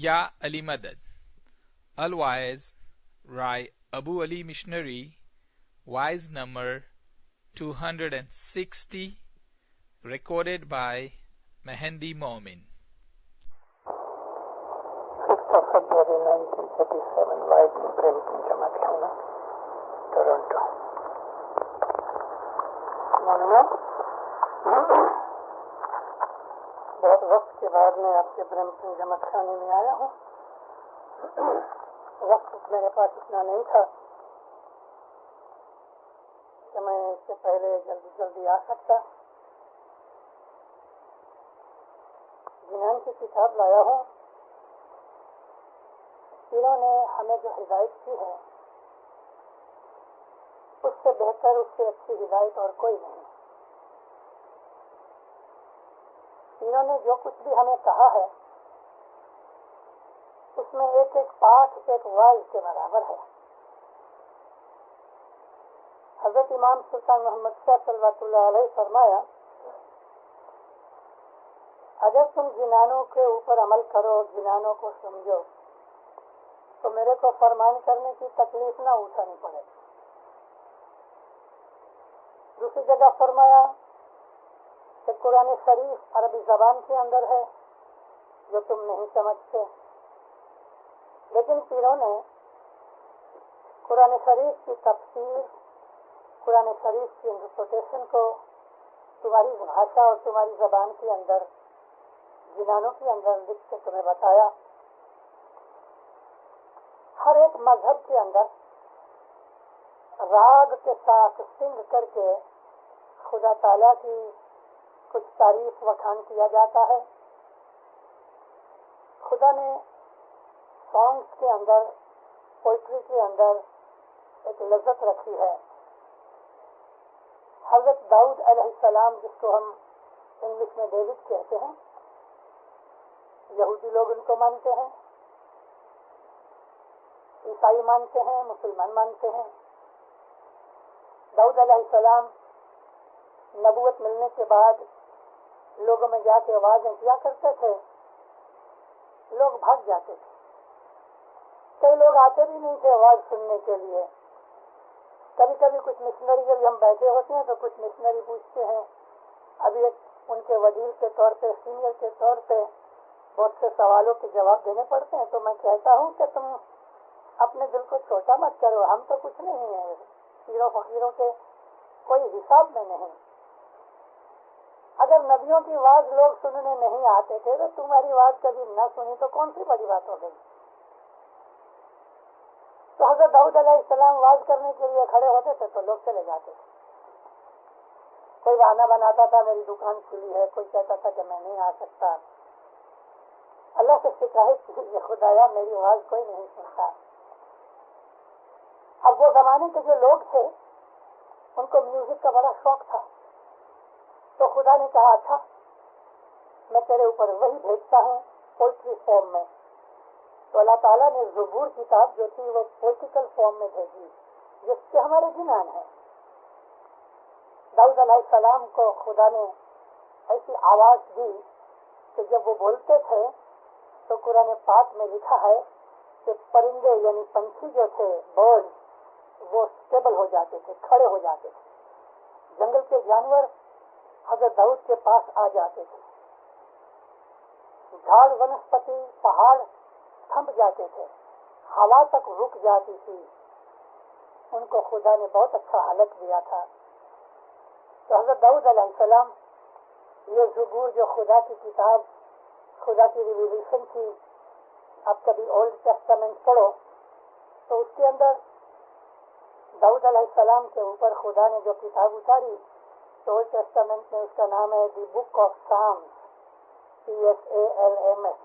یا علی مدد الوائز رائے ابو علی مشنری وائز number 260 recorded by Mehendi Momin 5th of February 1987 live in Brampton, Jamaica, Toronto. بہت وقت کے بعد میں آپ کے برمپٹن جماعت خانے میں آیا ہوں. وقت میرے پاس اتنا نہیں تھا کہ میں اس سے پہلے جلدی آ سکتا. جنان کی کتاب لایا ہوں. انہوں نے ہمیں جو ہدایت کی ہے اس سے بہتر، اس سے اچھی ہدایت اور کوئی نہیں. انہوں نے جو کچھ بھی ہمیں کہا ہے اس میں ایک ایک پاٹ ایک واعظ کے برابر ہے. حضرت امام سلطان محمد شاہ صلی اللہ علیہ فرمایا، اگر تم جنانوں کے اوپر عمل کرو، جنانوں کو سمجھو، تو میرے کو فرمان کرنے کی تکلیف نہ اٹھانی پڑے. دوسری جگہ فرمایا کہ قرآن شریف عربی زبان کے اندر ہے جو تم نہیں سمجھتے، لیکن پیروں نے قرآن شریف کی تفسیر، قرآن شریف کی انٹرپریٹیشن کو تمہاری بھاشا اور تمہاری زبان کے اندر، جنانوں کے اندر لکھ کے تمہیں بتایا. ہر ایک مذہب کے اندر راگ کے ساتھ سنگ کر کے خدا تعالیٰ کی کچھ تعریف وکھان کیا جاتا ہے. خدا نے سانگس کے اندر، پوئٹری کے اندر ایک لذت رکھی ہے. حضرت داؤد علیہ السلام، جس کو ہم انگلش میں ڈیوڈ کہتے ہیں، یہودی لوگ ان کو مانتے ہیں، عیسائی مانتے ہیں، مسلمان مانتے ہیں. داؤد علیہ السلام نبوت ملنے کے بعد لوگوں میں جا کے آوازیں کیا کرتے تھے، لوگ بھاگ جاتے تھے. کئی لوگ آتے بھی نہیں تھے آواز سننے کے لیے. کبھی کبھی کچھ مشنری، جب ہم بیٹھے ہوتے ہیں تو کچھ مشنری پوچھتے ہیں، ابھی ایک ان کے وزیر کے طور پہ، سینئر کے طور پہ بہت سے سوالوں کے جواب دینے پڑتے ہیں. تو میں کہتا ہوں کہ تم اپنے دل کو چھوٹا مت کرو، ہم تو کچھ نہیں ہیں، پیروں فقیروں کے کوئی حساب میں نہیں. اگر نبیوں کی آواز لوگ سننے نہیں آتے تھے تو تمہاری آواز کبھی نہ سنی تو کون سی بڑی بات ہو گئی. تو حضرت داؤد علیہ السلام آواز کرنے کے لیے کھڑے ہوتے تھے تو لوگ چلے جاتے تھے. کوئی بہانہ بناتا تھا میری دکان کھلی ہے، کوئی کہتا تھا کہ میں نہیں آ سکتا. اللہ سے شکایت کی کہ خدایا میری آواز کوئی نہیں سنتا. اب وہ زمانے کے جو لوگ تھے ان کو میوزک کا بڑا شوق تھا. تو خدا نے کہا اچھا میں تیرے اوپر وہی بھیجتا ہوں پوئٹری فارم میں. تو اللہ تعالیٰ نے زبور کتاب جو تھی وہ پوئٹیکل فارم میں بھیجی، جس سے ہمارے جنان ہیں. داؤد علیہ السلام کو خدا نے ایسی آواز دی کہ جب وہ بولتے تھے تو قرآن پاک میں لکھا ہے کہ پرندے یعنی پنچھی جو تھے، برڈ، وہ اسٹیبل ہو جاتے تھے، کھڑے ہو جاتے تھے. جنگل کے جانور حضرت داؤد کے پاس آ جاتے تھے. جھاڑ ونسپتی، پہاڑ تھم جاتے تھے، ہوا تک رک جاتی تھی. ان کو خدا نے بہت اچھا حالت دیا تھا. تو حضرت داؤد علیہ السلام یہ زبور جو خدا کی کتاب، خدا کی ریویلیشن تھی، اب کبھی اولڈ ٹیسٹامنٹ پڑھو تو اس کے اندر داؤد علیہ السلام کے اوپر خدا نے جو کتاب اتاری تو اولڈ ٹیسٹامنٹ میں اس کا نام ہے دی بک آف سامس، PSALMS.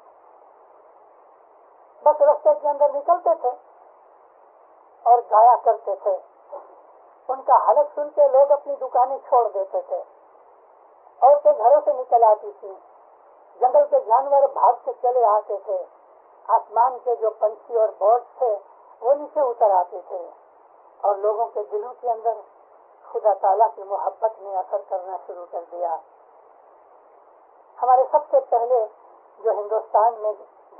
بس رستے کے اندر نکلتے تھے اور گایا کرتے تھے. ان کا حالت سن کے لوگ اپنی دکانیں چھوڑ دیتے تھے، عورتیں گھروں سے نکل آتی تھی، جنگل کے جانور بھاگ کے چلے آتے تھے، آسمان کے جو پنچھی اور برڈ تھے وہ نیچے اتر آتے تھے، اور لوگوں کے دلوں کے اندر خدا تعالیٰ کی محبت نے اثر کرنا شروع کر دیا. ہمارے سب سے پہلے جو ہندوستان میں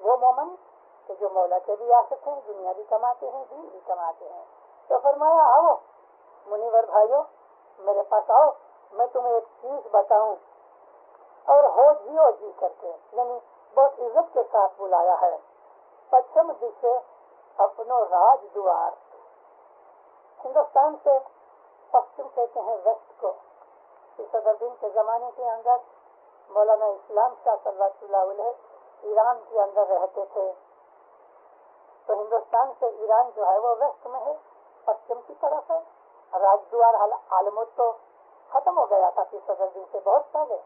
وہ مومن کہ جو مولا کے بھی عاشق ہیں، دنیا بھی کماتے ہیں، دین بھی کماتے ہیں. تو فرمایا آؤ منیور بھائیو، میرے پاس آؤ، میں تمہیں ایک چیز بتاؤں. اور ہو جی کر کے، یعنی بہت عزت کے ساتھ بلایا ہے. پچھم دشے اپنو راج دوار. ہندوستان سے پشچم کہتے ہیں ویسٹ کو. صدر دین کے زمانے کے اندر مولانا اسلام شاہ صلی اللہ علیہ ایران کے اندر رہتے تھے. تو ہندوستان سے ایران جو ہے وہ ویسٹ میں ہے، پشچم کی طرف ہے. راج دوار عالموت تو ختم ہو گیا تھا صدر دین سے بہت پہلے.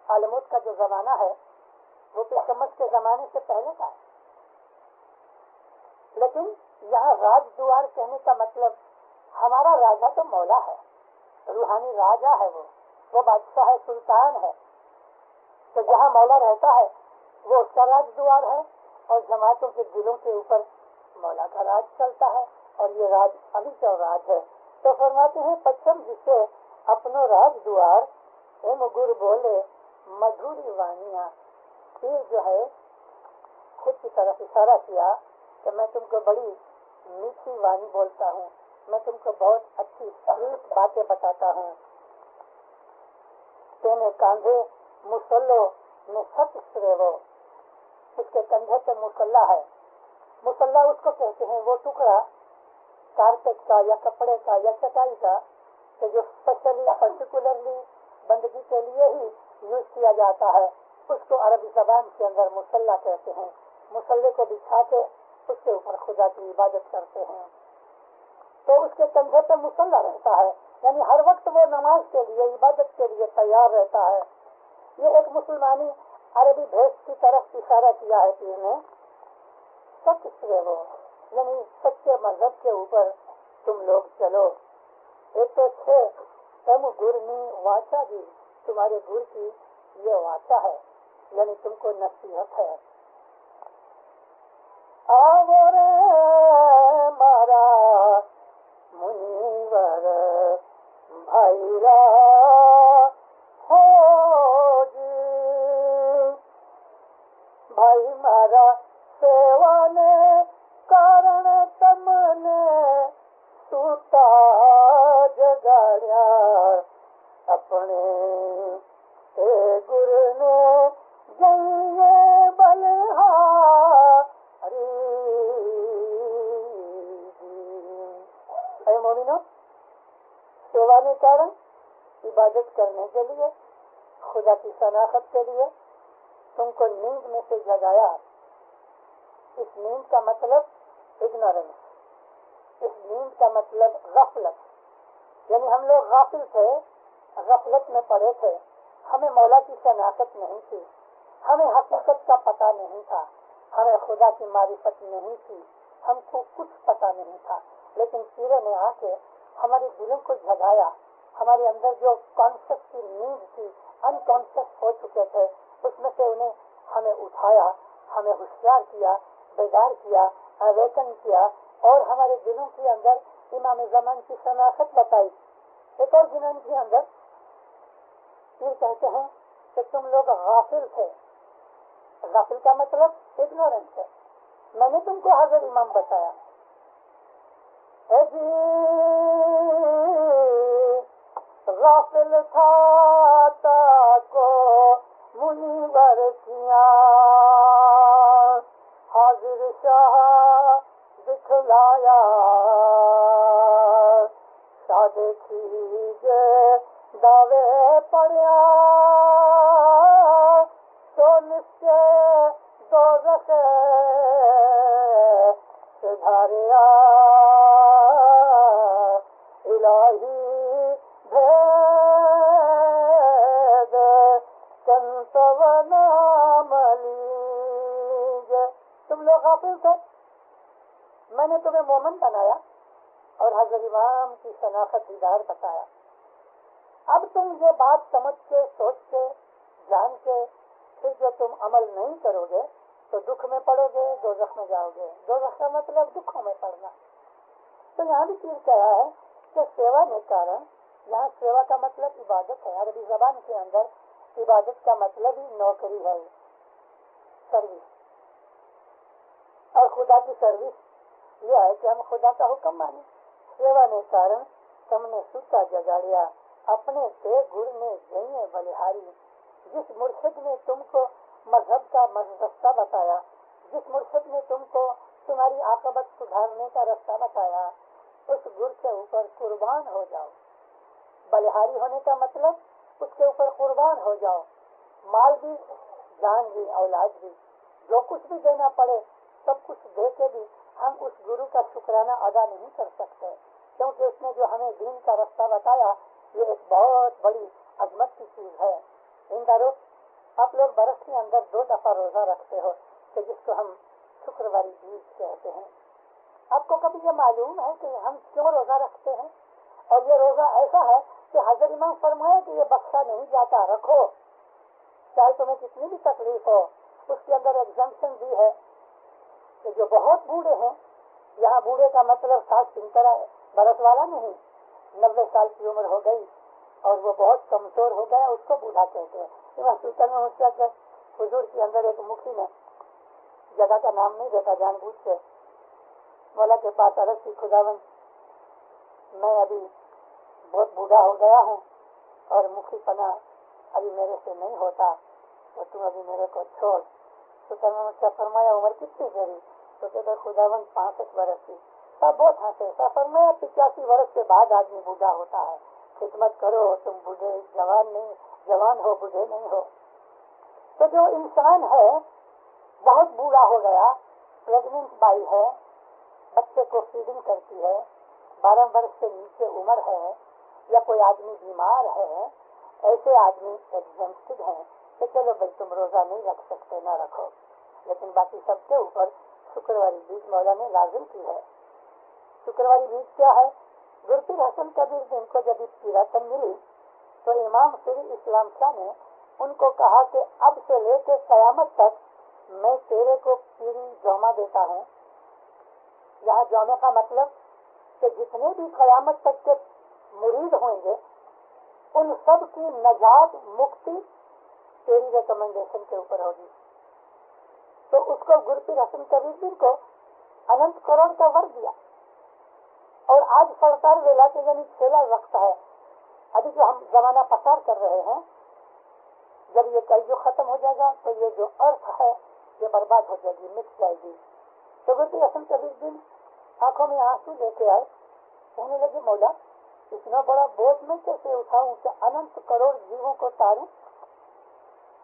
عالموت کا جو زمانہ ہے وہ پیشمش کے زمانے سے پہلے کا ہے. لیکن یہاں راج دوار کہنے کا مطلب ہمارا راجا تو مولا ہے، روحانی راجا ہے، وہ بادشاہ ہے، سلطان ہے. تو جہاں مولا رہتا ہے وہ اس کا راج دوار ہے، اور جماعتوں کے دلوں کے اوپر مولا کا راج چلتا ہے، اور یہ راج ابھی کا راج ہے. تو فرماتے ہیں پچھم جسے اپنو راج دوار اے مگر بولے مدھوری وانیاں. پھر جو ہے خود کی طرف اشارہ کیا کہ میں تم کو بڑی میٹھی وانی بولتا ہوں، میں تم کو بہت اچھی سویٹ باتیں بتاتا ہوں. تینے کاندھے مسلو میں سچ سریو. اس کے کندھے پہ مسلح ہے. مسلح اس کو کہتے ہیں وہ ٹکڑا کارپیٹ کا یا کپڑے کا یا چٹائی کا کہ جو اسپیشلی پرٹیکولرلی بندگی کے لیے ہی یوز کیا جاتا ہے، اس کو عربی زبان کے اندر مسلح کہتے ہیں. مسلح کو بچھا کے اس کے اوپر خدا کی عبادت کرتے ہیں. تو اس کے کندھے پہ مسلح رہتا ہے، یعنی ہر وقت وہ نماز کے لیے، عبادت کے لیے تیار رہتا ہے. یہ ایک مسلمانی عربی بھیس کی طرف اشارہ کیا ہے کہ انہیں سچ سے وہ، یعنی سچے مذہب کے اوپر تم لوگ چلو. ایک تو تم گرنی واچا دی، تمہارے گر کی یہ واچا ہے، یعنی تم کو نصیحت ہے. آو رے مارا منیور بھائی را ہو جی، بھائی مارا سیوا نے کارن تم نے سوتا جگاڑیا اپنے گر نے جائیے بلہا. اے مومنو، سیوا نے کارن عبادت کرنے کے لیے، خدا کی شناخت کے لیے تم کو نیند میں سے جگایا. اس نیند کا مطلب اگنورنس، اس نیند کا مطلب غفلت. یعنی ہم لوگ غافل تھے، غفلت میں پڑے تھے، ہمیں مولا کی شناخت نہیں تھی، ہمیں حقیقت کا پتہ نہیں تھا، ہمیں خدا کی معرفت نہیں تھی، ہم کو کچھ پتہ نہیں تھا. لیکن سیرے نے آ کے ہمارے دلوں کو جگایا. ہمارے اندر جو کانشیس کی نیند تھی، انکانشیس ہو چکے تھے، اس میں سے انہیں ہمیں اٹھایا، ہمیں ہوشیار کیا، بیدار کیا، اویکن کیا، اور ہمارے دلوں کے اندر امام زمان کی شناخت بتائی. ایک اور جنان کے اندر یہ کہتے ہیں کہ تم لوگ غافل تھے. غافل کا مطلب اگنورنس ہے. میں نے تم کو حضرت امام بتایا جی، غافل تھا تا کو منیور کیا، حاضر شاہ دکھلایا، شاہ دیکھیجے دعوے پڑیا، تو نسچے دوزخ سدھاریا، الہی بھید کنتو نام لیج. تم لوگ غافل تھے، میں نے تمہیں مومن بنایا اور حضرت امام کی شناخت دیدار بتایا. اب تم یہ بات سمجھ کے، سوچ کے، جان کے پھر جو تم عمل نہیں کرو گے تو دکھ میں پڑو گے، دوزخ میں جاؤ گے. دوزخ کا مطلب دکھوں میں پڑنا. تو یہاں بھی چیز کیا ہے کہ سیوا نے کارن، یہاں سیوا کا مطلب عبادت ہے. عربی زبان کے اندر عبادت کا مطلب ہی نوکری ہے، سروس. اور خدا کی سروس یہ ہے کہ ہم خدا کا حکم مانیں. سیوا نے کارن تم نے سوتا جگاڑیا, اپنے تے گر نے جئیں بلہاری. جس مرشد نے تم کو مذہب کا رستہ بتایا, جس مرشد نے تم کو تمہاری عاقبت سدھارنے کا رستہ بتایا, اس گر کے اوپر قربان ہو جاؤ. بلہاری ہونے کا مطلب اس کے اوپر قربان ہو جاؤ. مال بھی, جان بھی, اولاد بھی, جو کچھ بھی دینا پڑے سب کچھ دے کے بھی ہم اس گرو کا شکرانہ ادا نہیں کر سکتے, کیونکہ اس نے جو ہمیں دین کا رستہ بتایا یہ ایک بہت بڑی عظمت کی چیز ہے. اندرو آپ لوگ برس کے اندر 2 دفعہ روزہ رکھتے ہو کہ جس کو ہم شکرواری بیج کہتے ہیں. آپ کو کبھی یہ معلوم ہے کہ ہم کیوں روزہ رکھتے ہیں؟ اور یہ روزہ ایسا ہے کہ حضرت امام فرمایا کہ یہ بخشا نہیں جاتا, رکھو چاہے تمہیں کتنی بھی تکلیف ہو. اس کے اندر ایگزمپشن بھی ہے کہ جو بہت بوڑھے ہیں, یہاں بوڑھے کا مطلب 60-70 برس والا نہیں, 90 سال کی عمر ہو گئی اور وہ بہت کمزور ہو گیا, اس کو بوڑھا کہتے ہیں. حضور کے اندر ایک مکھی نے, جگہ کا نام نہیں دیتا جان بوجھ سے, مولا کے پاس عرض کی, خداوند میں ابھی بہت بوڑھا ہو گیا ہوں اور مکھی پنا ابھی میرے سے نہیں ہوتا, تو تم ابھی میرے کو چھوڑ. تو فرمایا عمر کتنی تیری؟ تو کہتے خداوند 65 برس کی. سب بہت ہنسے. فرمایا 85 برس کے بعد آدمی بوڑھا ہوتا ہے, خدمت کرو, تم بوڑھے جوان ہو, بوڑھے نہیں ہو. تو جو انسان ہے بہت بوڑھا ہو گیا, پریگننٹ بائی ہے, بچے کو فیڈنگ کرتی ہے, 12 برس سے نیچے عمر ہے, یا کوئی آدمی بیمار ہے, ایسے آدمی ایگزمپٹڈ ہیں کہ چلو بھائی تم روزہ نہیں رکھ سکتے, نہ رکھو. لیکن باقی سب کے اوپر شکرواری بیج مولا نے لازم کی ہے. شکرواری بیج کیا ہے؟ گرپیر حسن کبیر جن کو جب پیراٹن ملی تو امام سری اسلام شاہ نے ان کو کہا کہ اب سے لے کے قیامت تک میں تیرے کو پیری جوما دیتا ہوں. یہاں جومے کا مطلب کہ جتنے بھی قیامت تک کے مرید ہوئیں گے ان سب کی نجات مکتی تیری ریکمنڈیشن کے اوپر ہوگی. تو اس کو گرپیر حسن کبیر جن کو اننت کروڑ کا ور دیا. اور آج سرکار ویلا کے یعنی چھیلا وقت ہے, ابھی جو ہم زمانہ پسار کر رہے ہیں, جب یہ کلجگ ختم ہو جائے گا تو یہ جو ارتھ ہے یہ برباد ہو جائے گی, مٹ جائے گی. تو گرپیر حسن کبیر جن آنکھوں میں آنسو لے کے آئے, کہنے لگے مولا اتنا بڑا بوجھ میں کیسے اٹھاؤں کہ اننت کروڑ جیووں کو تاروں.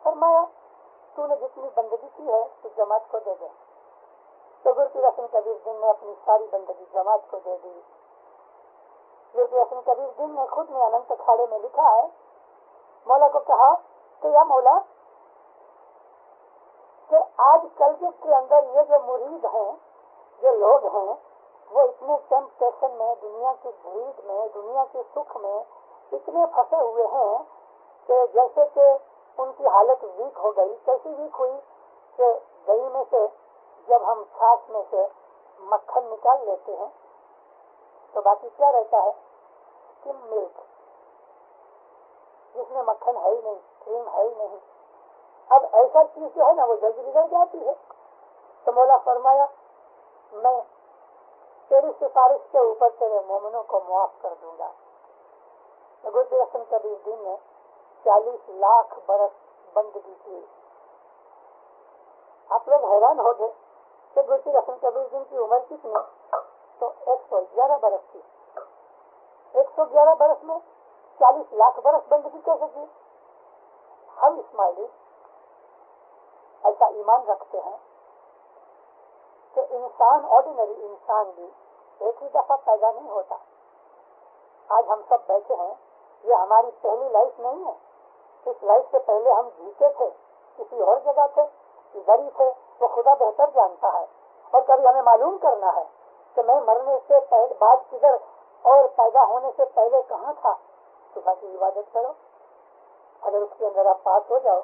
فرمایا تو نے جتنی بندگی کی ہے تو جماعت کو دے دے. تو گرپیر حسن کبیر جن نے اپنی ساری بندگی جماعت کو دے دی. گرپیر حسن کبیر جن نے خود نے اننت اکھاڑے میں لکھا ہے, مولا کو کہا کہ یا مولا کہ آج کلجگ کے اندر یہ جو مرید ہیں, جو لوگ ہیں, وہ اتنے ٹیمپٹیشن میں, دنیا کی بھیڑ میں, دنیا کے سکھ میں اتنے پھنسے ہوئے ہیں کہ جیسے کہ ان کی حالت ویک ہو گئی. کیسی ویک ہوئی کہ دہی میں سے جب ہم چھاچ میں سے مکھن نکال لیتے ہیں تو باقی کیا رہتا ہے؟ سکم ملک, جس میں مکھن ہے ہی نہیں, کریم ہے ہی نہیں. اب ایسا چیز جو ہے نا وہ جلدی بگڑ جاتی ہے. تو مولا فرمایا میں تیری سفارش کے اوپر تیرے مومنوں کو معاف کر دوں گا. گرپیر حسن کبیر جن نے 40 لاکھ برس بندگی کی. آپ لوگ حیران ہو گئے کہ گرپیر حسن کبیر جن کی عمر کتنی؟ تو 111 برس کی. 111 برس میں 40 لاکھ برس بندگی کیسے کی؟ ہم اسماعیلی ایسا ایمان رکھتے ہیں کہ انسان, آرڈینری انسان بھی ایک ہی دفعہ پیدا نہیں ہوتا. آج ہم سب بیٹھے ہیں, یہ ہماری پہلی لائف نہیں ہے. اس لائف سے پہلے ہم جیتے تھے, کسی اور جگہ تھے, ادھر ہی تھے. وہ خدا بہتر جانتا ہے. اور کبھی ہمیں معلوم کرنا ہے کہ میں مرنے سے پہلے بعد کدھر اور پیدا ہونے سے پہلے کہاں تھا. صبح کی عبادت کرو, اگر اس کے اندر آپ پاس ہو جاؤ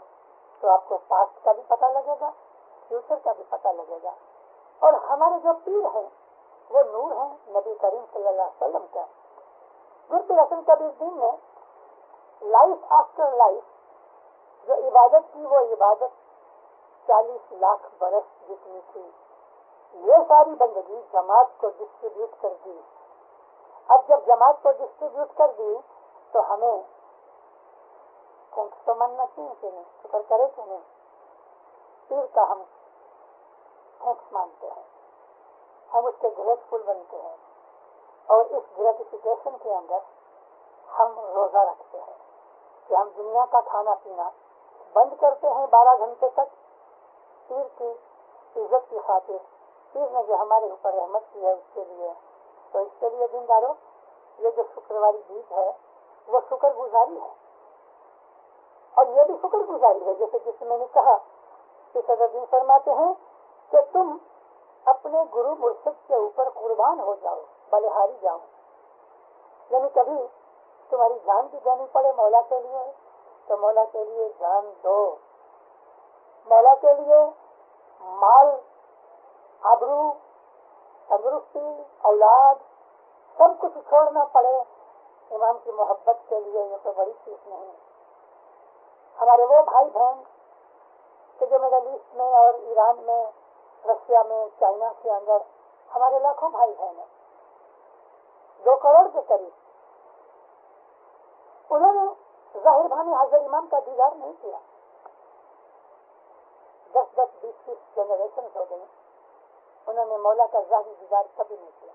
تو آپ کو پاسٹ کا بھی پتہ لگے گا, فیوچر کا بھی پتہ لگے گا. اور ہمارے جو پیر ہیں وہ نور ہیں نبی کریم صلی اللہ علیہ وسلم کا. گرپیر حسن کبیر جن نے لائف آفٹر لائف جو عبادت کی وہ عبادت 40 لاکھ برس جتنی تھی. یہ ساری بندگی جماعت کو ڈسٹریبیوٹ کر دی. اب جب جماعت کو ڈسٹریبیوٹ کر دی تو ہمیں تھینکس تو ماننا چاہیے کہ نہیں, شکر کرے کہ نہیں. پیر کا ہم تھینکس مانتے ہیں, ہم اس کے گریٹفل بنتے ہیں, اور اس گریٹیفیکیشن کے اندر ہم روزہ رکھتے ہیں کہ ہم دنیا کا کھانا پینا بند کرتے ہیں 12 گھنٹے تک پیر کی عزت کی خاطر. پیر نے جو ہمارے اوپر رحمت کی ہے اس کے لیے. تو اس کے لیے دینداروں, یہ جو شکرواری بیج ہے وہ شکر گزاری ہے, اور یہ بھی شکر گزاری ہے جیسے جس میں نے کہا کہ صدر دین فرماتے ہیں کہ تم اپنے گرو مرشد کے اوپر قربان ہو جاؤ, بلہاری جاؤ. یعنی کبھی تمہاری جان بھی دینی پڑے مولا کے لیے تو مولا کے لیے جان دو. مولا کے لیے مال, آبرو, تندرستی, اولاد سب کچھ چھوڑنا پڑے امام کی محبت کے لیے, یہ تو بڑی چیز نہیں. ہمارے وہ بھائی بہن کہ جو مڈل ایسٹ میں اور ایران میں, رشیا میں, چائنا کے اندر ہمارے لاکھوں بھائی بہن ہیں, 2 کروڑ کے قریب, انہوں نے ظاہر بھانی حضرت امام کا دیدار نہیں کیا. 10 20 جنریشن ہو گئی, انہوں نے مولا کا ظاہری دیدار کبھی نہیں کیا.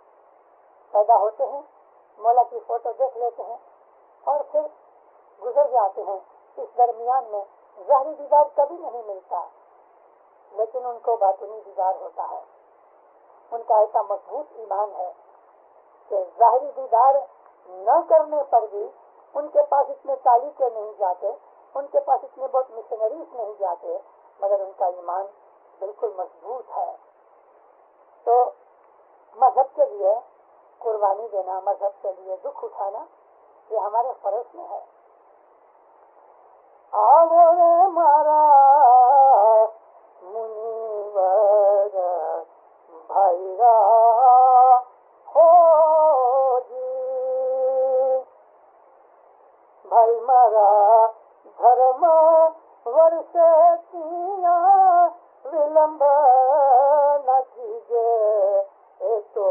پیدا ہوتے ہیں, مولا کی فوٹو دیکھ لیتے ہیں اور پھر گزر جاتے ہیں. اس درمیان میں ظاہری دیدار کبھی نہیں ملتا, لیکن ان کو باطنی دیدار ہوتا ہے. ان کا ایسا مضبوط ایمان ہے کہ ظاہری دیدار نہ کرنے پر بھی ان کے پاس اتنے تعلیقے نہیں جاتے, ان کے پاس اتنے بہت مشنریز نہیں جاتے, مگر ان کا ایمان بالکل مضبوط ہے. تو مذہب کے لیے قربانی دینا, مذہب کے لیے دکھ اٹھانا, یہ ہمارے فرض میں ہے. آورے مارا منیور بھائی را ہو جی, بھائی مارا دھرم ورش کیا ولمب نہ کیجے, اے تو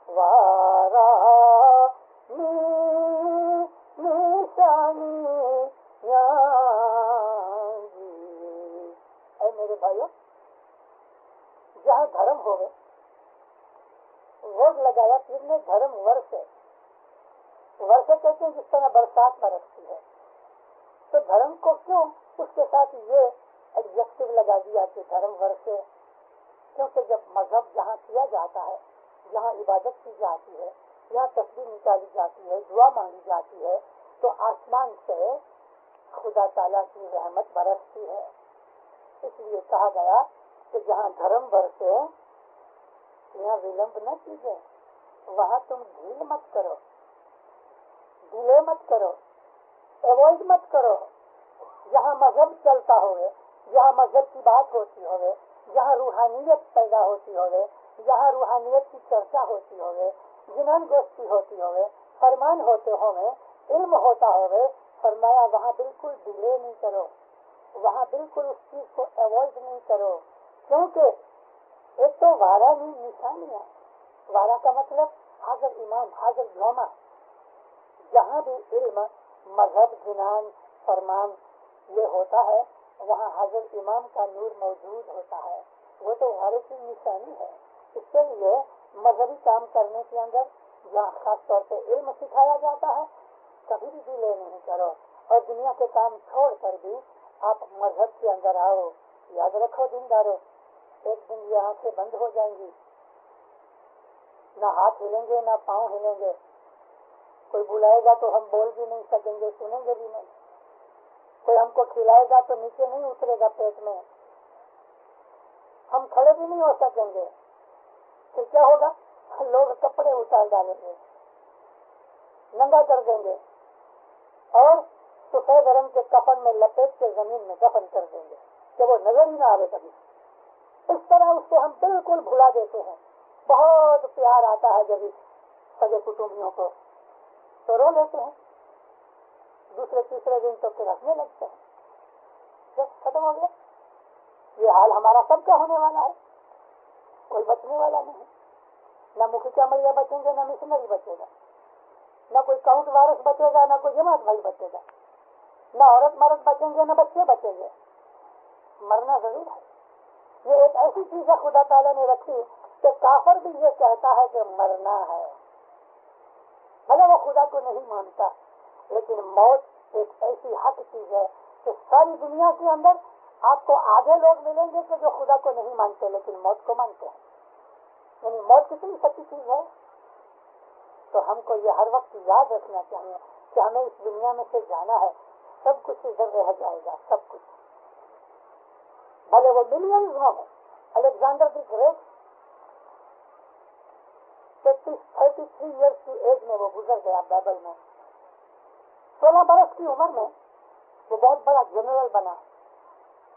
وارا نشانی. اے میرے بھائیوں, جہاں دھرم ہوئے, ووٹ لگایا پھر نے دھرم ورثے, ورثے کہتے ہیں جس طرح برسات برستی ہے. تو دھرم کو کیوں اس کے ساتھ یہ ایڈجیکٹو لگا دیا کہ دھرم ورثے؟ کیونکہ جب مذہب جہاں کیا جاتا ہے, جہاں عبادت کی جاتی ہے, جہاں تسبیح نکالی جاتی ہے, دعا مانگی جاتی ہے, تو آسمان سے خدا تعالیٰ کی رحمت برستی ہے. اس لیے کہا گیا کہ جہاں دھرم برسے یہاں ولمب نہ کیجیے, وہاں تم ڈھیل مت کرو, ڈیلے مت کرو, ایوائڈ مت کرو. جہاں مذہب چلتا ہوئے, جہاں مذہب کی بات ہوتی ہوئے, جہاں روحانیت پیدا ہوتی ہوئے, جہاں روحانیت کی چرچا ہوتی ہوئے, جنان گوشتی ہوتی ہوئے, فرمان ہوتے ہوئے, علم ہوتا ہوئے, فرمایا وہاں بالکل ڈیلے نہیں کرو, وہاں بالکل اس چیز کو ایوائڈ نہیں کرو. کیونکہ ایک تو وارا نشانی ہے. وارا کا مطلب حاضر امام, حاضر جوما. جہاں بھی علم, مذہب, جنان, فرمان یہ ہوتا ہے وہاں حاضر امام کا نور موجود ہوتا ہے. وہ تو وارے کی نشانی ہے. اس کے لیے مذہبی کام کرنے کے اندر جہاں خاص طور پہ علم سکھایا جاتا ہے کبھی بھی ڈیلے نہیں کرو, اور دنیا کے کام چھوڑ کر بھی آپ مذہب کے اندر آؤ. یاد رکھو دیندارو, ایک دن یہ آنکھیں بند ہو جائیں گی, نہ ہاتھ ہلیں گے نہ پاؤں ہلیں گے, کوئی بلائے گا تو ہم بول بھی نہیں سکیں گے, سنیں گے بھی نہیں, کوئی ہم کو کھلائے گا تو نیچے نہیں اترے گا پیٹ میں, ہم کھڑے بھی نہیں ہو سکیں گے. پھر کیا ہوگا؟ لوگ کپڑے اتار ڈالیں گے, ننگا کر دیں گے, اور سفید رنگ کے کفن میں لپیٹ کے زمین میں دفن کر دیں گے کہ وہ نظر ہی نہ آئے کبھی. اس طرح اس کو ہم بالکل بھلا دیتے ہیں. بہت پیار آتا ہے جب سگے کٹمبیوں کو تو رو لیتے ہیں, دوسرے تیسرے دن تو پھر ہنسنے لگتے ہیں. جب ختم ہو گیا, یہ حال ہمارا سب کا ہونے والا ہے. کوئی بچنے والا نہیں. نہ مکھی چمڑیا بچیں گے، نہ مشنری بچے گا، نہ کوئی کاؤنٹ وارث بچے گا، نہ کوئی جماعت بھائی بچے گا، نہ عورت مرد بچیں گے، نہ بچے بچیں گے. مرنا ضرور ہے. یہ ایک ایسی چیز ہے خدا تعالیٰ نے رکھی کہ کافر بھی یہ کہتا ہے کہ مرنا ہے، بھلے وہ خدا کو نہیں مانتا. لیکن موت ایک ایسی حق چیز ہے کہ ساری دنیا کے اندر آپ کو آدھے لوگ ملیں گے کہ جو خدا کو نہیں مانتے لیکن موت کو مانتے ہیں. یعنی موت کتنی سچی چیز ہے. تو ہم کو یہ ہر وقت یاد رکھنا چاہیے کہ ہمیں اس دنیا میں سے جانا ہے. سب کچھ ادھر رہ جائے گا، سب کچھ، بھلے وہ ملینز ہوں. الیگزینڈر دی گریٹ 33 ایئرس کی ایج میں وہ گزر گیا. بائبل میں 16 برس کی عمر میں وہ بہت بڑا جنرل بنا.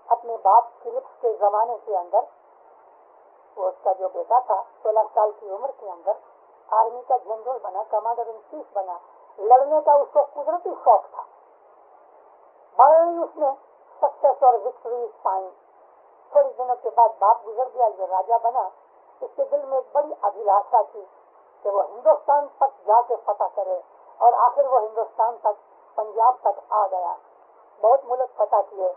اپنے باپ فلپس کے زمانے کے اندر وہ اس کا جو بیٹا تھا 16 سال کی عمر کے اندر آرمی کا جنرل بنا، کمانڈر ان چیف بنا. لڑنے کا اس کو قدرتی شوق تھا. بڑی اس نے سکسیس اور وکٹریز پائی. تھوڑی دنوں کے بعد باپ گزر گیا، یہ راجا بنا. اس کے دل میں ایک بڑی ابھیلاشا تھی کہ وہ ہندوستان تک جا کے فتح کرے، اور آخر وہ ہندوستان تک، پنجاب تک آ گیا. بہت ملک فتح کیے،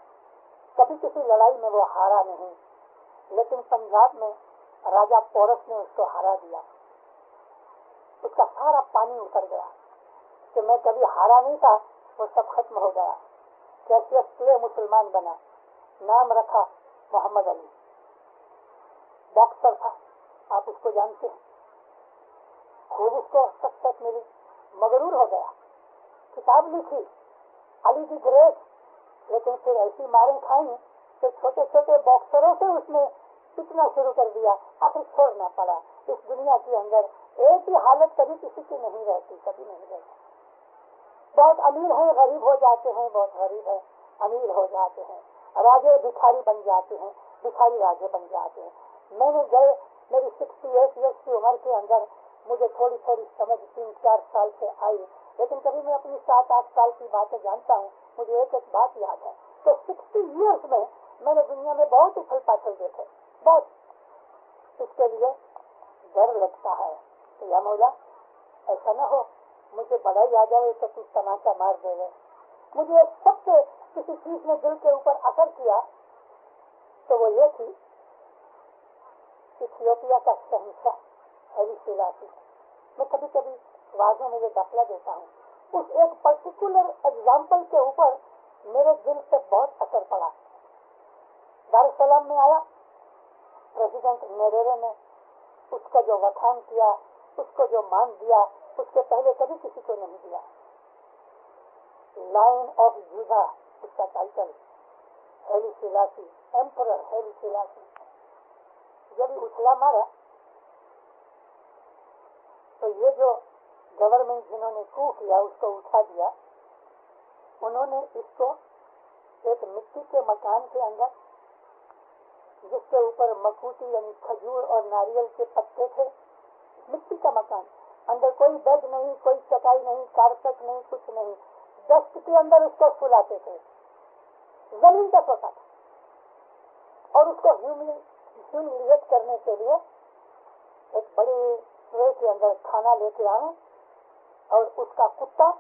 کبھی کسی لڑائی میں وہ ہارا نہیں. لیکن پنجاب میں راجا پورس نے اس کو ہرا دیا. اس کا سارا پانی اتر گیا کہ میں کبھی ہارا نہیں تھا، وہ سب ختم ہو گیا. کیسیس پلے مسلمان بنا. نام رکھا محمد علی. باکسر تھا، آپ اس کو جانتے ہیں. خوب اس کو سکسیس ملی، مغرور ہو گیا. کتاب لکھی علی دی گریٹ، لیکن پھر ایسی ماریں کھائیں کہ چھوٹے چھوٹے باکسروں سے اس نے پٹنا شروع کر دیا. آخر چھوڑنا پڑا. اس دنیا کے اندر ایک ہی حالت کبھی کسی کی نہیں رہتی، کبھی نہیں رہتی. بہت امیر ہیں غریب ہو جاتے ہیں، بہت غریب ہیں امیر ہو جاتے ہیں. راجے بھکھاری بن جاتے ہیں، بھکھاری راجے بن جاتے ہیں. میں نے گئے میری 68 ایئرس کی عمر کے اندر مجھے تھوڑی تھوڑی سمجھ 3-4 سال سے آئی. لیکن کبھی میں اپنی 7-8 سال کی باتیں جانتا ہوں. مجھے ایک بات یاد ہے کہ 60 ایئرس میں نے دنیا میں بہت اتھل پاٹل دیکھے، بہت. اس کے لیے ڈر لگتا ہے کہ یا مولا ایسا نہ ہو مجھے بڑائی آ جائے تو کچھ تماشا مار دے گا. مجھے سب سے کسی چیز نے دل کے اوپر اثر کیا تو وہ یہ تھی ایتھیوپیا کا شہنشاہ ہیلی سیلاسی. میں کبھی کبھی واضح میں یہ داخلہ دیتا ہوں. اس ایک پرٹیکولر ایگزامپل کے اوپر میرے دل سے بہت اثر پڑا. دار السلام میں آیا، پریزیڈنٹ نیریرے نے اس کا جو وکھان کیا، اس کو جو مان دیا، اس سے پہلے کبھی کسی کو نہیں دیا. لائن آف جوڈا اس کا ٹائٹل. ہیلی سیلاسی، ایمپرر ہیلی سیلاسی. جب اچھلا مارا تو یہ جو گورنمنٹ جنہوں نے کو کیا اس کو اٹھا دیا. انہوں نے اس کو ایک مٹی کے مکان کے اندر جس کے اوپر مکوٹی یعنی کھجور اور ناریل کے پتے تھے، مٹی کا مکان، اندر کوئی بیڈ نہیں، کوئی چٹائی نہیں، کارپیٹ نہیں، کچھ نہیں. ڈسٹ کے اندر اس کو سلاتے تھے، زمین کا سوتا تھا. اور اس کو ہیوملیٹ کرنے کے لیے ایک بڑے ٹرے کے اندر کھانا لے کے آئے اور اس کا کتا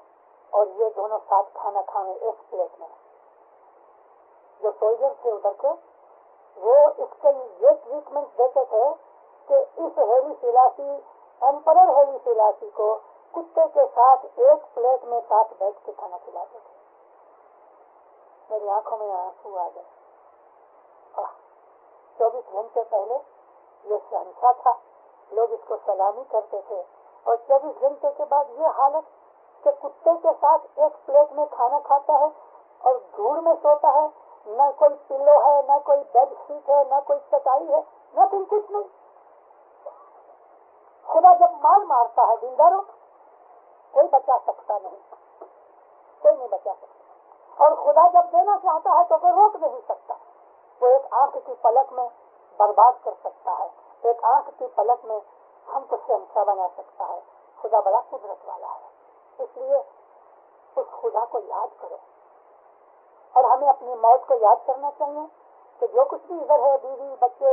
اور یہ دونوں ساتھ کھانا کھانے ایک پلیٹ میں. جو سولجر تھے ادھر کے وہ اس کے یہ ٹریٹمنٹ دیتے تھے کہ اس ہیلی سیلاسی، ایمپرر ہیلی سیلاسی کو کتے کے ساتھ ایک پلیٹ میں ساتھ بیٹھ کے کھانا کھلاتے تھے. میری آنکھوں میں آنسو آ گئے. 24 گھنٹے پہلے یہ شہنشاہ تھا، لوگ اس کو سلامی کرتے تھے، اور 24 گھنٹے کے بعد یہ حالت کہ کتے کے ساتھ ایک پلیٹ میں کھانا کھاتا ہے اور دھوڑ میں سوتا ہے. نہ کوئی پلو ہے، نہ کوئی بیڈ شیٹ ہے، نہ کوئی چٹائی ہے، نہ کچھ نہیں. خدا جب مال مارتا ہے دینداروں کوئی بچا سکتا نہیں، کوئی نہیں بچا سکتا. اور خدا جب دینا چاہتا ہے تو کوئی روک نہیں سکتا. وہ ایک آنکھ کی پلک میں برباد کر سکتا ہے، ایک آنکھ کی پلک میں ہم کو شہنشاہ بنا سکتا ہے. خدا بڑا قدرت والا ہے. اس لیے اس خدا کو یاد کرو، اور ہمیں اپنی موت کو یاد کرنا چاہیے کہ جو کچھ بھی ادھر ہے، بیوی، بچے،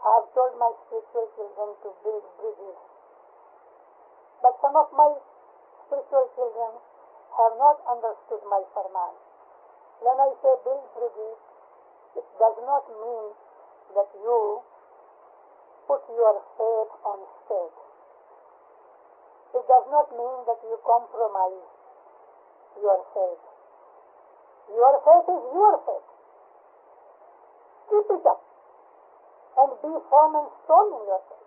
I have told my spiritual children to build bridges, but some of my spiritual children have not understood my farman. When I say build bridges, it does not mean that you put your faith on stake. It does not mean that you compromise your faith. Your faith is your faith. Keep it up and be firm and strong in your faith.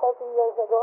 30 years ago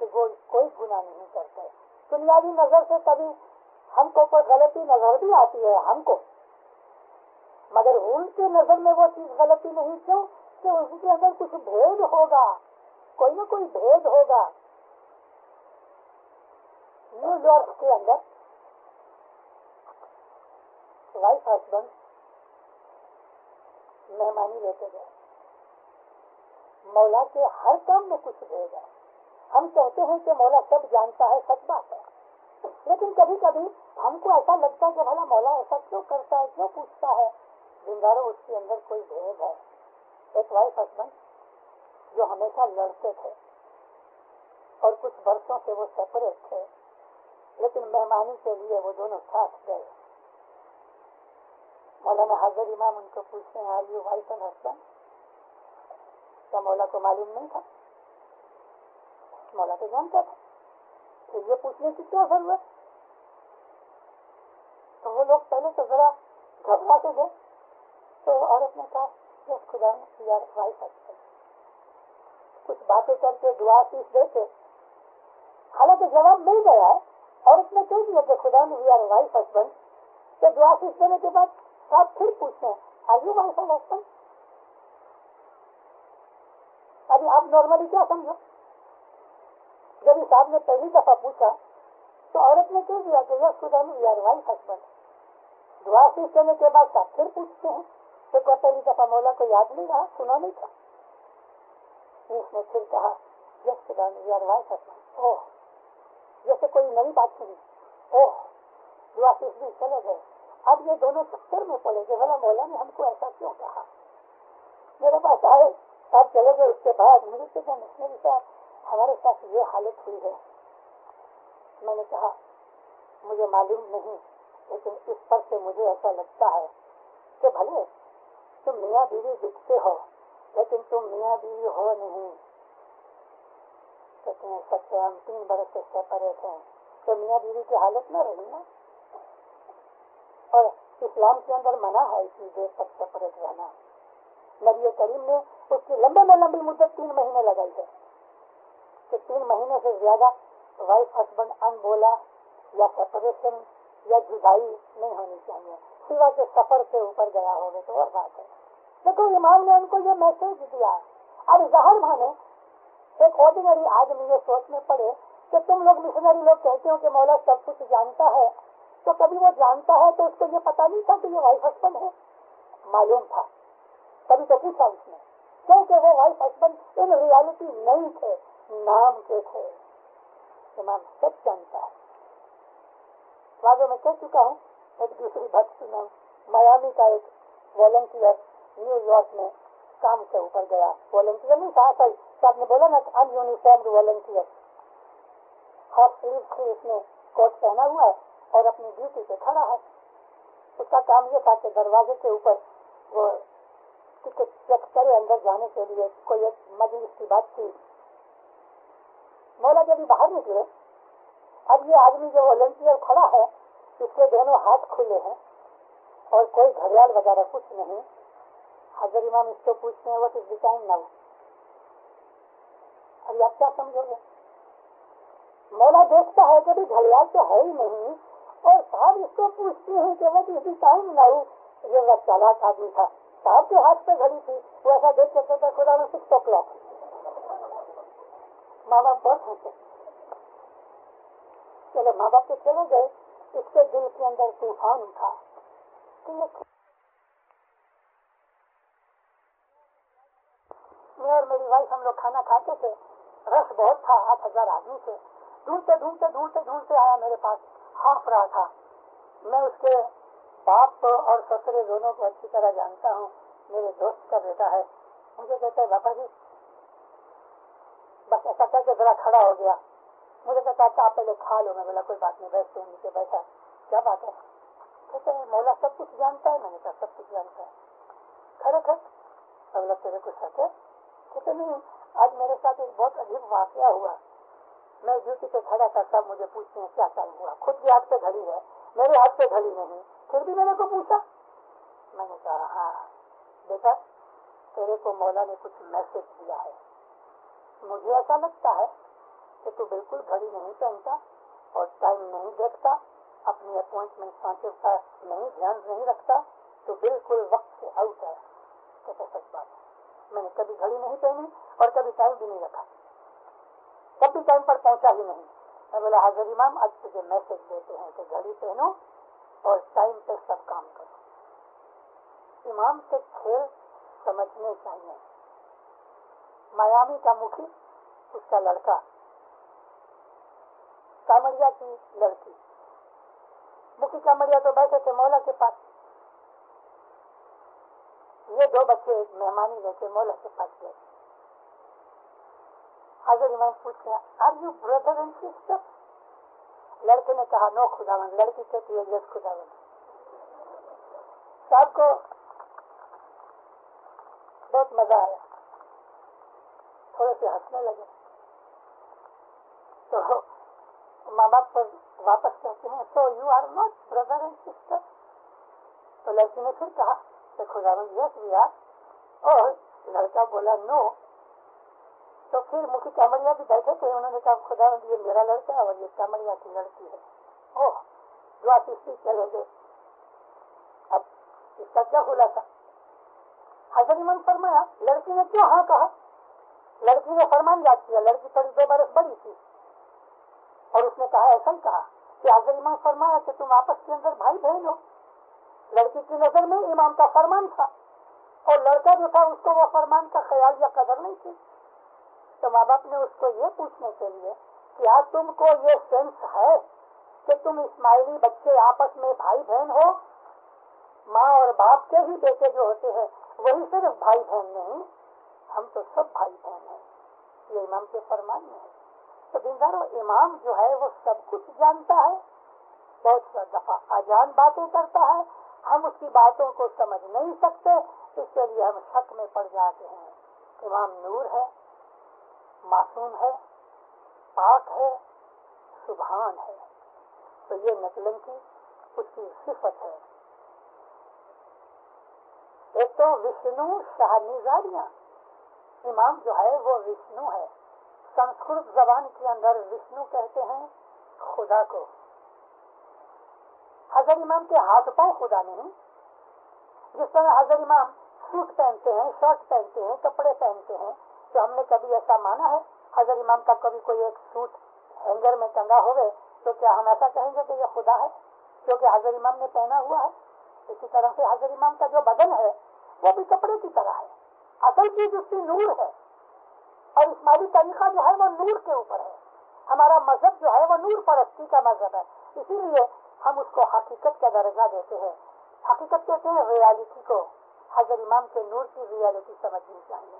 کہ وہ کوئی گناہ نہیں کرتے. دنیاوی نظر سے کبھی ہم کو کوئی غلطی نظر بھی آتی ہے ہم کو، مگر ان کی نظر میں وہ چیز غلطی نہیں. کیوں کہ اس کے اندر کچھ بھید ہوگا، کوئی نہ کوئی بھید ہوگا. نیو یارک کے اندر وائف ہسبینڈ مہمانی لیتے گئے. مولا کے ہر کام میں کچھ بھید ہے. ہم کہتے ہیں کہ مولا سب جانتا ہے، سچ بات ہے، لیکن کبھی کبھی ہم کو ایسا لگتا ہے کہ بھلا مولا ایسا کیوں کرتا ہے، کیوں پوچھتا ہے. زنداروں اس کے اندر کوئی بھید ہے. ایک وائف ہسبینڈ جو ہمیشہ لڑتے تھے اور کچھ برسوں سے وہ سیپریٹ تھے، لیکن مہمانی کے لیے وہ دونوں ساتھ گئے. مولانا حضرت امام ان کو پوچھتے ہیں are you wife and husband? کیا مولا کو معلوم نہیں تھا؟ مولا تو جانتا تھا، پھر یہ پوچھنے کی کیا ضرورت؟ تو وہ لوگ پہلے تو ذرا گھبرا کے گئے. تو عورت نے کہا یس خدا یار وائف ہسبینڈ. کچھ باتیں کر کے دعا سیکھ دیتے، حالانکہ جواب مل گیا ہے. عورت نے کہہ دیا کہ خدا وی آر وائف ہسبینڈ. کہ دعا سیکھ دینے کے بعد آپ پھر پوچھتے ہیں are you wife and husband? ابھی آپ نارملی کیا سمجھو؟ جب اس صاحب نے پہلی دفعہ پوچھا تو عورت نے کہہ دیا کہ یس خدا وی آر وائف ہسبینڈ. دعا سیکھ دینے کے بعد آپ پھر پوچھتے ہیں تو کیا پہلی دفعہ مولا کو یاد نہیں رہا، سنا نہیں تھا؟ اس نے پھر کہا یس خدا وی آر وائف ہسبینڈ. اوہ، جیسے کوئی نئی بات سنی. اوہ، دعا سیکھ بھی چلے گئے. اب یہ دونوں چکر میں پڑے کہ بھلا مولا نے ہم کو ایسا کیوں کہا. میرے پاس آئے، آپ چلے گئے. اس کے بعد مجھے تو مشنری صاحب ہمارے ساتھ یہ حالت ہوئی ہے. میں نے کہا مجھے معلوم نہیں، لیکن اس پر سے مجھے ایسا لگتا ہے کہ بھلے تم میاں بیوی دکھتے ہو لیکن تم میاں بیوی ہو نہیں. کہتے ہیں سچ ہے، ہم 3 برس سے سیپریٹ ہیں. تو میاں بیوی کی حالت نہ رہی نا. اور اسلام کے اندر منع ہے اتنی دیر تک سیپریٹ رہنا. نبی کریم نے اس کی لمبے میں لمبی مدت 3 مہینے لگائی ہے کہ 3 مہینے سے زیادہ وائف ہسبینڈ ان بولا یا سیپریشن یا جدائی نہیں ہونی چاہیے، سوا کے سفر سے اوپر گیا ہوگا تو اور بات ہے. دیکھو امام نے ان کو یہ میسج دیا. اب ظاہر مانے ایک آرڈینری آدمی یہ سوچ میں پڑے کہ تم لوگ مشنری لوگ کہتے ہو کہ مولا سب کچھ جانتا ہے، تو کبھی وہ جانتا ہے تو اس کو یہ پتا نہیں تھا کہ یہ وائف ہسبینڈ ہے؟ معلوم تھا، کبھی تو پوچھا اس نے. کیونکہ وہ وائف ہسبینڈ ان ریالٹی نہیں تھے، نام کے تھے. امام سب جانتا ہے. واضح میں کہہ چکا ہوں. ایک دوسری بات سنا، میامی کا ایک والنٹیئر نیو یارک میں کام کے اوپر گیا. والنٹیئر نہیں تھا، صاحب نے بولا نا ان یونیفارمڈ والنٹیئر. ہاف سلیو سے اس نے کوٹ پہنا ہوا ہے اور اپنی ڈیوٹی پہ کھڑا ہے. اس کا کام یہ تھا کہ دروازے کے اوپر وہ ٹکٹ چیک کرے اندر جانے کے لیے. کوئی ایک مجلس کی بات تھی. مولا جب باہر نکلے، اب یہ آدمی جو والنٹیئر کھڑا ہے اس کے دونوں ہاتھ کھلے ہیں اور کوئی گھڑیال وغیرہ کچھ نہیں. حضرت امام اس کو پوچھتے ہیں what is the time now? ابھی آپ کیا سمجھو گے؟ مولا دیکھتا ہے کہ گھڑیال تو ہے ہی نہیں اور صاحب اس کو پوچھتے ہیں کہ what is the time now. یہ چالاک آدمی تھا، صاحب کے ہاتھ پہ گھڑی تھی. وہ ایسا دیکھ سکتا تھا خدا میں 6 o'clock. ماں باپ بہت ہنسے. چلو ماں باپ تو چلے گئے. اس کے دل کے اندر طوفان تھا. میں اور میری وائف ہم لوگ کھانا کھاتے تھے. رش بہت تھا، 8,000 آدمی تھے. ڈھونڈتے آیا میرے پاس. ہانف رہا تھا. میں اس کے باپ اور سسرے دونوں کو اچھی طرح جانتا ہوں. میرے دوست کا بیٹا ہے. مجھے کہتا ہے بابا جی، بس ایسا کر کے ذرا کھڑا ہو گیا. مجھے کہتا اچھا آپ پہلے کھا لو. میں بولا کوئی بات نہیں، بیٹھتے ہیں. نیچے بیٹھا. کیا بات ہے؟ کہتے ہیں مولا سب کچھ جانتا ہے. میں نے کہا سب کچھ جانتا ہے. کھڑے کھڑے سب لوگ تیرے کو شک ہے؟ کہتے نہیں، آج میرے ساتھ ایک بہت عجیب واقعہ ہوا. میں ڈیوٹی پہ کھڑا تھا، سب مجھے پوچھتے ہیں کیا ٹائم ہوا. خود کے ہاتھ پہ گھڑی ہے، میرے ہاتھ پہ گھڑی نہیں، پھر بھی میرے کو پوچھا. میں نے کہا ہاں بیٹا، تیرے کو مولا نے کچھ میسج دیا ہے. مجھے ایسا لگتا ہے کہ تو بالکل گھڑی نہیں پہنتا اور ٹائم نہیں دیکھتا, اپنی اپوائنٹمنٹ سانچے کا دھیان نہیں رکھتا, تو بالکل وقت سے آؤٹ ہے. کہتے سچ بات ہے, میں نے کبھی گھڑی نہیں پہنی اور کبھی ٹائم بھی نہیں رکھا, کبھی ٹائم پر پہنچا ہی نہیں. میں بولا حاضر امام آج تجھے میسج دیتے ہیں کہ گھڑی پہنو اور ٹائم پہ سب کام کرو. امام کے کھیل سمجھنے چاہیے. میامی کا مکھی, اس کا لڑکا, کامڑیا کی لڑکی, مکھی کامڑیا تو بیٹھے تھے مولا کے پاس. یہ دو بچے ایک مہمانی لے کے مولا کے پاس گئے. حاضر امام پوچھتے ہیں are you brother and sister? لڑکے نے کہا نو خداوند. لڑکی کہتی ہے یس خداوند. صاحب کو بہت مزہ آیا, تھوڑے سے ہنسنے لگے. تو ماں باپ پر واپس کہتے ہیں so you are not brother and sister? تو لڑکی نے پھر کہا کہ خداوند یس وی آر. اور لڑکا بولا نو. تو پھر مکھی کامڑیا بھی بیٹھے تھے, انہوں نے کہا خداوند یہ میرا لڑکا ہے اور یہ کامڑیا کی لڑکی ہے. اوہ, دعا کشتی چلے گئے. اب اس کا کیا خلاصہ؟ حضرت امام فرمایا لڑکی نے کیوں ہاں کہا؟ لڑکی نے فرمان یاد کیا. لڑکی تھوڑی 2 برس بڑی تھی اور اس نے کہا ایسا ہی کہا کہ حضرت امام فرمایا کہ تم آپس کے اندر بھائی بہن ہو. لڑکی کی نظر میں امام کا فرمان تھا اور لڑکا جو تھا اس کو وہ فرمان کا خیال یا قدر نہیں تھی. تو ماں باپ نے اس کو یہ پوچھنے کے لیے کیا تم کو یہ سینس ہے کہ تم اسماعیلی بچے آپس میں بھائی بہن ہو؟ ماں اور باپ کے ہی بیٹے جو ہوتے ہیں وہی صرف بھائی بہن نہیں, ہم تو سب بھائی بہن ہیں. یہ امام کے فرمان میں ہے. تو دیندارو, امام جو ہے وہ سب کچھ جانتا ہے, بہت سا دفعہ اجان باتیں کرتا ہے, ہم اس کی باتوں کو سمجھ نہیں سکتے, اس کے لیے ہم شک میں پڑ جاتے ہیں. امام نور ہے, معصوم ہے, پاک ہے, سبحان ہے. تو یہ نقلن کی اس کی صفت ہے. ایک تو وشنو شاہنیزاریاں, امام جو ہے وہ وشنو ہے. سنسکرت زبان کے اندر وشنو کہتے ہیں خدا کو. حضرت امام کے ہاتھ پاؤں خدا نہیں. جس طرح حضرت امام سوٹ پہنتے ہیں, شرٹ پہنتے ہیں, کپڑے پہنتے ہیں, تو ہم نے کبھی ایسا مانا ہے حضرت امام کا کبھی کوئی ایک سوٹ ہینگر میں ٹنگا ہوئے تو کیا ہم ایسا کہیں گے کہ یہ خدا ہے کیونکہ حضرت امام نے پہنا ہوا ہے؟ اسی طرح سے حضرت امام کا جو بدن ہے وہ بھی کپڑے کی طرح ہے. اصل چیز اس کی نور ہے اور اسماعیلی طریقہ جو ہے وہ نور کے اوپر ہے. ہمارا مذہب جو ہے وہ نور پرستی کا مذہب ہے, اسی لیے ہم اس کو حقیقت کا درجہ دیتے ہیں. حقیقت کہتے ہیں ریالٹی کو. حضرت امام کے نور کی ریالٹی سمجھنی چاہیے.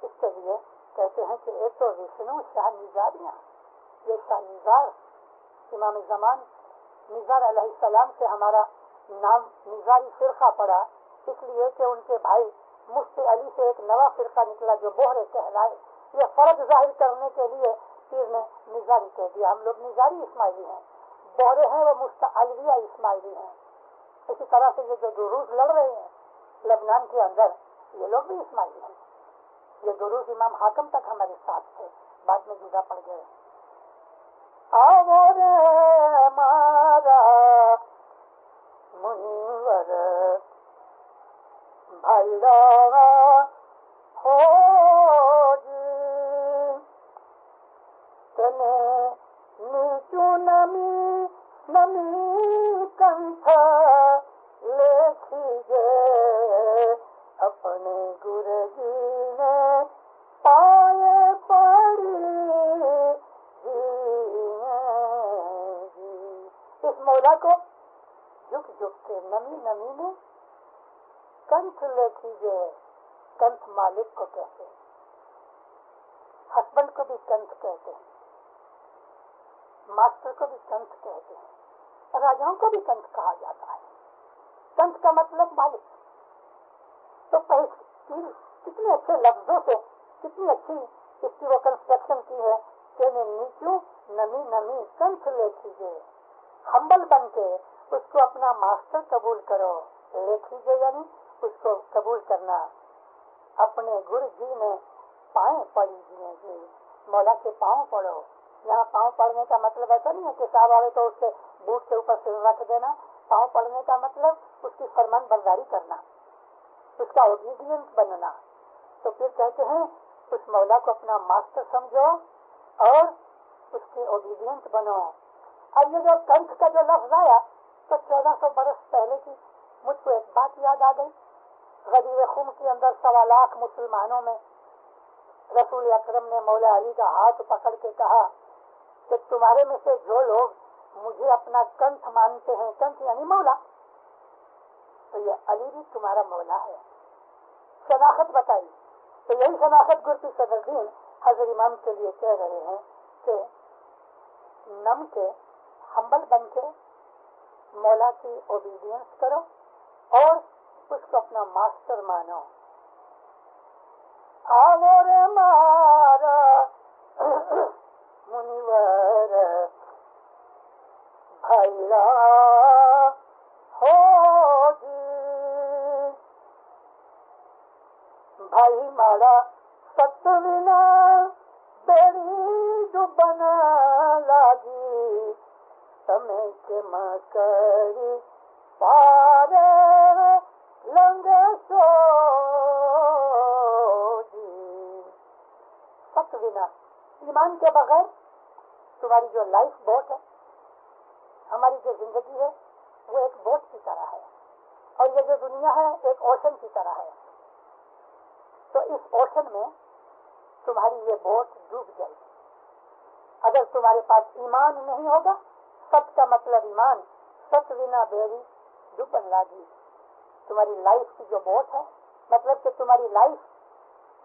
اس کے لیے کہتے ہیں کہ ایک تو وشنو شاہ نزاریاں, یہ شاہ نزار امام زمان نزار علیہ السلام سے ہمارا نام نزاری فرقہ پڑا, اس لیے کہ ان کے بھائی مفتی علی سے ایک نوا فرقہ نکلا جو بوہرے کہلائے. یہ فرق ظاہر کرنے کے لیے پیر نے نزاری کہہ دیا. ہم لوگ نزاری اسماعیلی ہیں, بوہرے ہیں وہ مستعلیہ اسماعیلی ہیں. اسی طرح سے یہ جو دروز لڑ رہے ہیں لبنان کے اندر, یہ لوگ بھی اسماعیلی ہیں. یہ دروز امام حاکم تک ہمارے ساتھ تھے, بعد میں جدا پڑ گئے. آورے مارا منور بھیرا ہو جی تنے نیچو نمی نمی کنٹھ لیکھیجے اپنے گر جی نے پائے پڑی جی. اس مولا کو جھک جھک کے نمی نمی میں کنٹھ لیکھیجے. کنٹھ مالک کو کہتے ہیں, ہسبینڈ کو بھی کنٹھ کہتے ہیں, ماسٹر کو بھی کنٹھ کہتے ہیں, راجاؤں کو بھی کنٹھ کہا جاتا ہے. کنٹھ کا مطلب مالک. تو کتنے اچھے لفظوں سے کتنی اچھی اس کی وہ کنسٹرکشن کی ہے کہ نیچو نمی نمی کنٹھ لیکھیجے. ہمبل بن کے اس کو اپنا ماسٹر قبول کرو. لیکھیجے یعنی اس کو قبول کرنا. اپنے گر جی نے پائیں پڑی جی. مولا کے پاؤں پڑو. یہاں پاؤں پڑنے کا مطلب ایسا نہیں ہے کہ صاحب آئے تو اس کے بوٹ کے اوپر سر رکھ دینا. پاؤں پڑنے کا مطلب اس کی فرمان برداری کرنا, اس کا اوبیڈینس بننا. تو پھر کہتے ہیں اس مولا کو اپنا ماسٹر سمجھو اور اس کے اوبیڈینس بنو. اب یہ جو کنٹھ کا جو لفظ آیا تو 1400 برس پہلے کی مجھ کو ایک بات یاد آ گئی. غدیر خم کے اندر 1.25 لاکھ مسلمانوں میں رسول اکرم نے مولا علی کا ہاتھ پکڑ کے کہا کہ تمہارے میں سے جو لوگ مجھے اپنا کنٹھ مانتے ہیں, کنٹھ یعنی مولا, تو یہ علی بھی تمہارا مولا ہے. شناخت بتائی. تو یہی شناخت گرتی صدرالدین حضرت امام کے لیے کہہ رہے ہیں کہ نم کے ہمبل بن کے مولا کی اوبیڈینس کرو اور اس کو اپنا ماسٹر مانو. آور مارا منور بھائیرا ہو جی, بھائی مارا ستونا بیڑی جو بنا لاگی تمہیں کے مکری پارے لنگ سو جی. ستونا ایمان کے بغیر تمہاری جو لائف بوٹ ہے, ہماری جو زندگی ہے وہ ایک بوٹ کی طرح ہے, اور یہ جو دنیا ہے ایک اوشن کی طرح ہے. تو اس اوشن میں تمہاری یہ بوٹ ڈوب جائے گی اگر تمہارے پاس ایمان نہیں ہوگا. ست کا مطلب ایمان, ست ونا بیری ڈوبن لاگی. تمہاری لائف کی جو بوٹ ہے مطلب کہ تمہاری لائف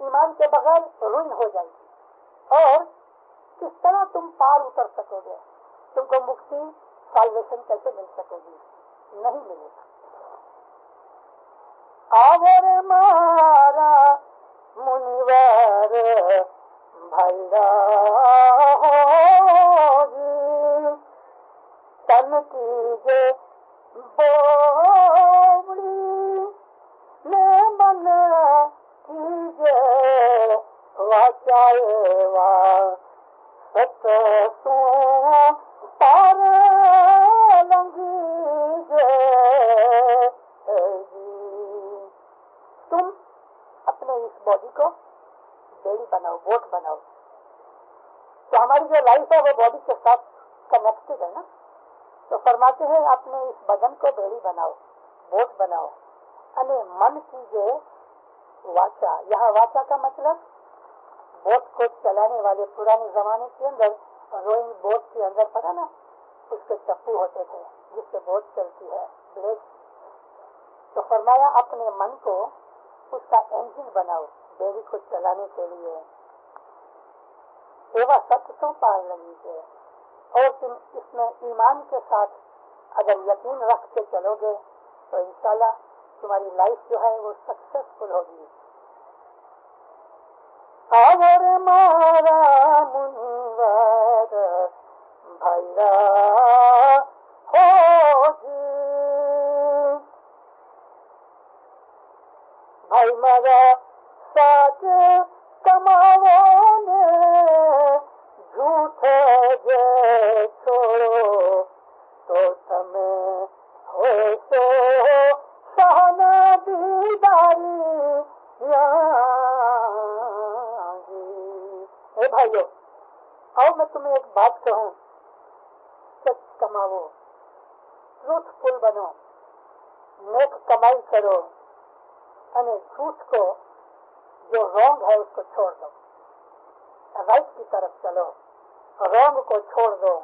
ایمان کے بغیر روئن ہو جائے گی. اور کس طرح تم پار اتر سکو گے, تم کو مکتی سالویشن کیسے مل سکے گی؟ نہیں ملے گا. آور مارا منور بھائیرا ہو جی, تن کی بوڑی نے من کیجے واچائے وا ست سو پار لنگی جے جی. تم اپنے اس باڈی کو بیڑی بناؤ, بوٹ بناؤ. تو ہماری جو لائف ہے وہ باڈی کے ساتھ کنیکٹڈ ہے نا. تو فرماتے ہیں اپنے اس بدن کو بیڑی بناؤ, بوٹ بناؤ. یعنی من کیجیے واچا. یہاں واچا کا مطلب بوٹ کو چلانے والے پرانے زمانے کے اندر روئنگ بوٹ کے اندر پڑا نا, اس کے چپو ہوتے تھے جس سے بوٹ چلتی ہے, بلیڈ. تو فرمایا اپنے من کو اس کا انجن بناؤ بیڑی کو چلانے کے لیے. ایوا ست تو پار لگی ہے. اور تم اس میں ایمان کے ساتھ اگر یقین رکھ کے چلو گے تو انشاءاللہ تمہاری لائف جو ہے وہ سکسیسفل ہوگی. آور مارا منور بھائیرا ہو جی, بھائی مارا ساتھ کماو نے جھوٹ جے چھوڑو تو تمہیں ہوئے سو سہنا دیداری جی. اے بھائیو, آؤ میں تمہیں ایک بات کہوں, سچ کماؤ, ٹروتھ فل بنو, نیک کمائی کرو, یعنی جھوٹ کو جو رونگ ہے اس کو چھوڑ دو, رائٹ کی طرف چلو, رونگ کو چھوڑ دو,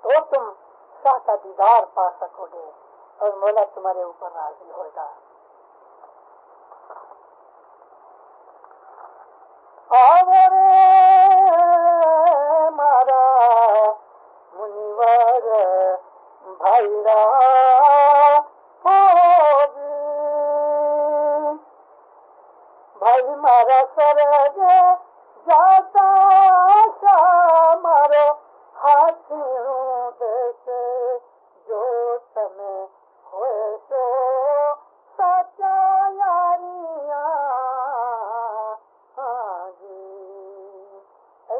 تو تم شاہ کا دیدار پا سکو گے اور مولا تمہارے اوپر راضی ہوگا. آور مارا منور بھائیرا ہو جی, بھائی مارا سرگ جاتا شاہ مارو ہاتھیوں دیسے جو تمہیں ہوئے سو سچا یاریاں جی. اے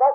10,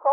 100,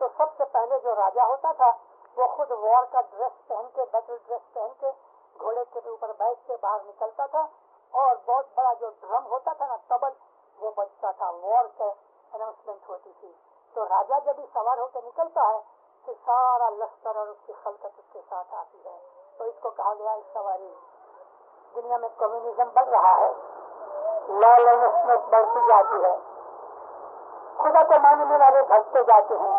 تو سب سے پہلے جو راجا ہوتا تھا وہ خود وار کا ڈریس پہن کے، بیٹل ڈریس پہن کے گھوڑے کے اوپر بیٹھ کے باہر نکلتا تھا، اور بہت بڑا جو ڈرم ہوتا تھا نا، تبل، وہ بجتا تھا، وار کا اناؤنسمنٹ ہوتی تھی. تو راجا جب بھی سوار ہو کے نکلتا ہے تو سارا لشکر اور اس کی خلقت اس کے ساتھ آتی ہے. تو اس کو کہا گیا ہے سواری. دنیا میں کمیونزم بڑھ رہا ہے، لا لائسنس بڑھتی جاتی ہے، خدا کو ماننے والے گھٹتے جاتے ہیں،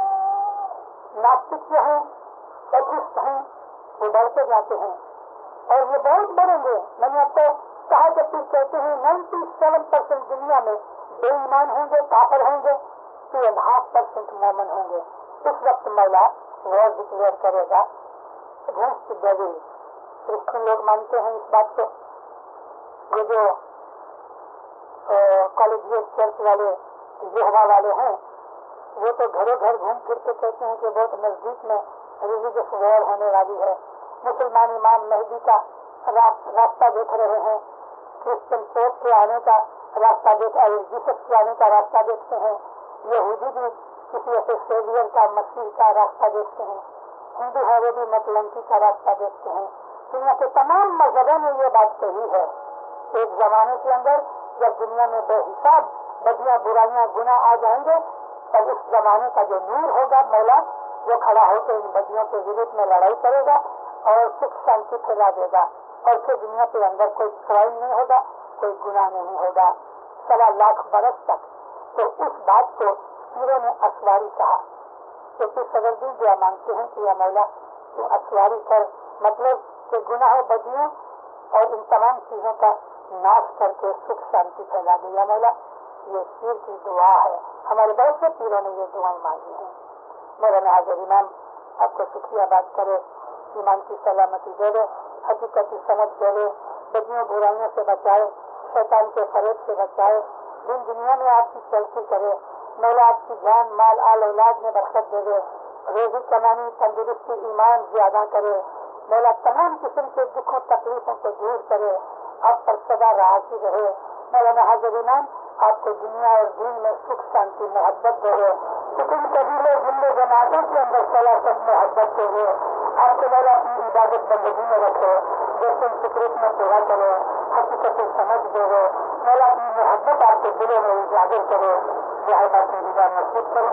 ناستک جو ہیں، ایتھسٹ ہیں، وہ بڑھتے جاتے ہیں، اور یہ بہت بڑھیں گے. میں نے آپ کو کہا کہ پھر کہتے ہیں 97% دنیا میں بے ایمان ہوں گے، کافر ہوں گے، 2.5% مومن ہوں گے. اس وقت مولا وار ڈکلیئر کرے گا اگینسٹ ڈیول. کرسچن لوگ مانتے ہیں اس بات کو. یہ جو کالجیٹ چرچ والے، یہوہ والے ہیں، وہ تو گھروں گھر گھوم پھر کے کہتے ہیں کہ بہت نزدیک میں ریلیجس وار ہونے والی ہے. مسلمان امام مہدی کا راستہ دیکھ رہے ہیں، کرسچن پوپ کے آنے کا راستہ جیسس کے آنے کا راستہ دیکھتے ہیں، یہودی بھی کسی ایسے سیویئر کا، مسیح کا راستہ دیکھتے ہیں، ہندو ہے وہ بھی مطلنکی کا راستہ دیکھتے ہیں. دنیا کے تمام مذہبوں نے یہ بات کہی ہے. ایک زمانے کے اندر جب دنیا میں بے حساب بدیاں، برائیاں، گناہ آ جائیں گے، تب اس زمانے کا جو نور ہوگا مولا، وہ کھڑا ہو کے ان بدیوں کے ورودھ میں لڑائی کرے گا اور سکھ شانتی پھیلا دے گا، اور پھر دنیا کے اندر کوئی کرائم نہیں ہوگا، کوئی گناہ نہیں ہوگا 1.25 لاکھ برس تک. تو اس بات کو پیروں نے اسواری کہا. تو پھر صدردین دعا مانگتے ہیں کہ یا مولا تو اسواری کر، مطلب کہ گناہ و بدیوں اور ان تمام چیزوں کا ناش کر کے سکھ شانتی پھیلا دے. یا مولا یہ پیر کی دعا ہے. ہمارے بہت سے پیروں نے یہ دعائیں مانگی ہیں. مولانا حاضر امام آپ کو شکریہ بات کرے، ایمان کی سلامتی دے دے، حقیقت کی سمجھ دے دے، بدیوں برائیوں سے بچائے، شیطان کے فریب سے بچائے، دن دنیا میں آپ کی چلتی کرے. مولا آپ کی جان، مال، آل اولاد میں برکت دے دے، روزی کمانی، تندرستی، ایمان زیادہ کرے. مولا تمام قسم کے دکھوں تکلیفوں کو دور کرے، آپ پر سدا راضی رہے. مولانا حاضر امام آپ کو دنیا اور دین میں سکھ شانتی محبت دے دے. سکون قبیلے جملے جماعتوں کے اندر سلاسل محبت دے دے. آپ کو مولا اپنی عبادت بندگی میں رکھے، جیسے فکرت میں پورا کرے، حقیقت سمجھ دے دے. مولا اپنی محبت آپ کے دلوں میں اجاگر کرے. یہ بات میں رضا نصیب کرے.